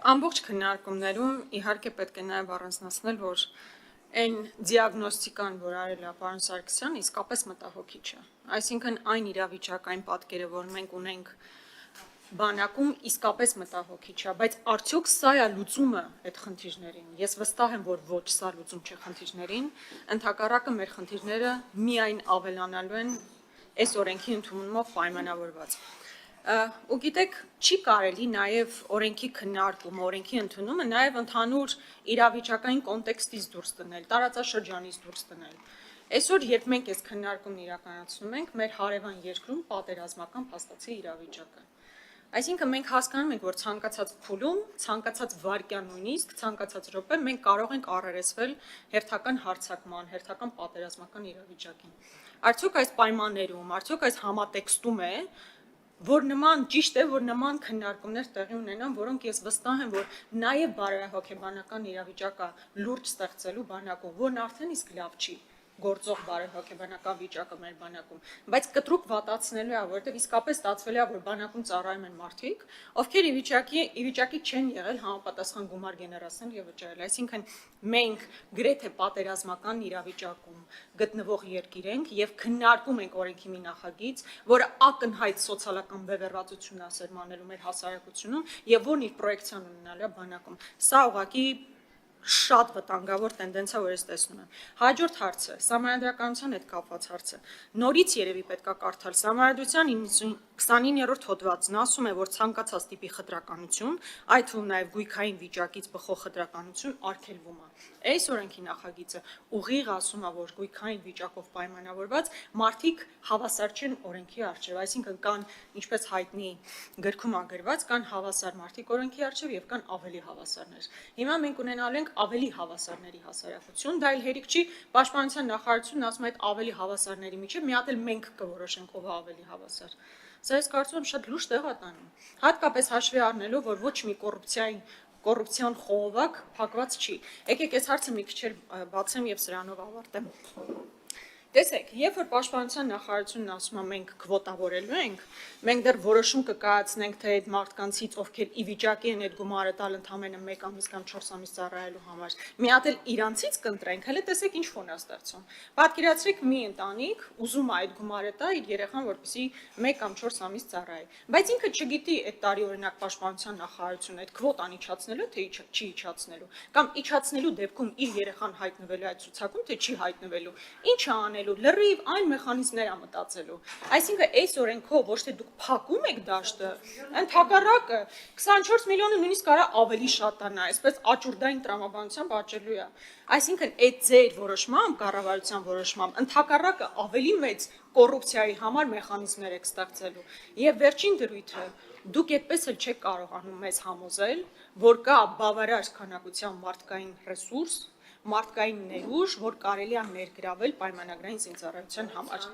Ամբողջ քննարկումներում իհարկե պետք է նաև առանձնացնել, որ այն դիագնոստիկան, որ արել է պարոն Սարգսյանը, իսկապես մտահոգիչ է։ Այսինքն այն իրավիճակային պատկերը, որ մենք ունենք բանակում, իսկապես մտահոգիչ է, բայց արդյոք սա է լուծումը այդ խնդիրներին։ Ես վստահ եմ, որ ոչ, սա լուծում չէ խնդիրներին, ընդհակառակը մեր խնդիրները միայն ավելանալու են այս օրենքի ընդունումով պայմանավորված։ Ու գիտեք, չի կարելի նաև օրենքի քննարկումը, օրենքի ընդունումը նաև ընդհանուր իրավիճակային կոնտեքստից դուրս դնել, տարածաշրջանից դուրս դնել։ Այսօր, երբ մենք այս քննարկումն իրականացնում ենք, մեր հարևան երկրում պատերազմական փաստացի իրավիճակ է։ Այսինքն մենք հասկանում ենք, որ ցանկացած փուլում, ցանկացած վայրկյան նույնիսկ, ցանկացած րոպե մենք կարող ենք առերեսվել հերթական հարձակման, հերթական պատերազմական իրավիճակին։ Արդյոք այս պայմաններում, արդյոք այս համատեքստում է, որ նման ճիշտ է, որ նման քննարկումներ տեղի ունենան, որոնք ես վստահ եմ, որ նաև բարոյահոգեբանական իրավիճակը լուրջ ստեղծելու բանակում, որն արդեն իսկ լավ չի գործող բարոյահոգեբանական վիճակը մեր բանակում, բայց կտրուկ վատացնելու է, որովհետև իսկապես ստացվել է, որ բանակում ծառայում են մարդիկ, ովքեր ի վիճակի չեն եղել համապատասխան գումար գեներացնել եւ վճարել։ Այսինքն մենք գրեթե պատերազմական իրավիճակում գտնվող երկիր ենք եւ քննարկում ենք օրենքի մի նախագիծ, որը ակնհայտ սոցիալական բևեռվածություն է սերմանելու մեր հասարակությունում եւ որն իր պրոյեկցիան ունենալու է բանակում։ Սա ուղղակի շատ վտանգավոր տենդենցիա, որ ես տեսնում եմ։ Հաջորդ հարցը, սահմանադրականության հետ կապված հարցը։ Նորից երևի պետքա կարդալ Սահմանադրության 29-րդ հոդվածն ասում է, որ ցանկացած տիպի խտրականություն, այդ թվում նաև գույքային վիճակից բխող խտրականություն արգելվում է։ Այս օրենքի նախագիծը ուղիղ ասում է, որ գույքային վիճակով պայմանավորված մարդիկ հավասար չեն օրենքի առջև, այսինքն կան, ինչպես հայտնի գրքում ագրված, կան հավասար մարդիկ օրենքի առջև եւ կան ավելի հավասարներ։ Հիմա մենք ունենալու ենք ավելի հավասարների հասարակություն, դա էլ հերիք չի, Պաշտպանության նախարարությունն ասում է այդ ավելի հավասարների միջև մի հատ էլ մենք կորոշենք ով է ավելի հավասար։ Սա ես կարծում եմ շատ լուրջ տեղ է տանում, հատկապես հաշվի առնելով, որ ոչ մի կոռուպցիոն խողովակ փակված չի։ Եկեք այս հարցը մի քիչ բացեմ եւ սրանով ավարտեմ։ Տեսեք, երբ որ Պաշտպանության նախարարությունն ասում է մենք քվոտավորելու ենք, մենք դեռ որոշում կկայացնենք, թե այդ մարդկանցից, ովքեր ի վիճակի են այդ գումարը տալ ընդամենը 1 ամիս կամ 4 ամիս ծառայելու համար, մի հատ էլ իրանցից կընտրենք, հələ տեսեք ինչ ֆոն է ստեղծում։ Պատկերացրեք մի ընտանիք ուզում է այդ գումարը տա իր երեխան, որպեսզի 1 կամ 4 ամիս ծառայի, բայց ինքը չգիտի այդ տարի օրինակ Պաշտպանության նախարարությունը այդ քվոտան իջացնելու թե չի իջացնելու, կամ իջացնելու դեպքում իր երեխան հայտնվելու այդ ցուցակում թե չի հայտնվելու, ինչ է անելու, լրիվ այն մեխանիզմներ է մտածելու։ Այսինքն այս օրենքով ոչ թե դուք փակում եք դաշտը, ընդհակառակը 24 միլիոնը նույնիսկ կարա ավելի շատանա, այսպես աճուրդային տրամաբանությամբ աճելու է։ Այսինքն այդ ձեր որոշմամբ, կառավարության որոշմամբ, ընդհակառակը ավելի մեծ կոռուպցիայի համար մեխանիզմներ եք ստեղծելու։ Եվ վերջին դրույթը, դուք այդպես էլ չեք կարողանում մեզ համոզել, որ կա բավարար քանակությամբ մարդկային ռեսուրս, մարդկային ներուժ, որ կարելի է ներգրավել պայմանագրային զինծառայության համար։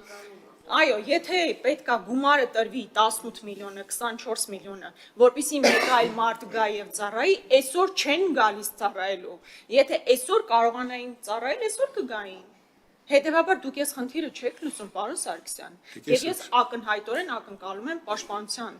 Այո, եթե պետքա գումարը տրվի 18 միլիոնը, 24 միլիոնը, որպեսզի մեկ այլ մարդ գա եւ ծառայի, այսօր չեն գալիս ծառայելու։ Եթե այսօր կարողանային ծառայել, այսօր կգային։ Հետևաբար դուք այս խնդիրը չեք լուծում, պարոն Սարգսյան։ Եվ ես ակնհայտորեն ակնկալում եմ Պաշտպանության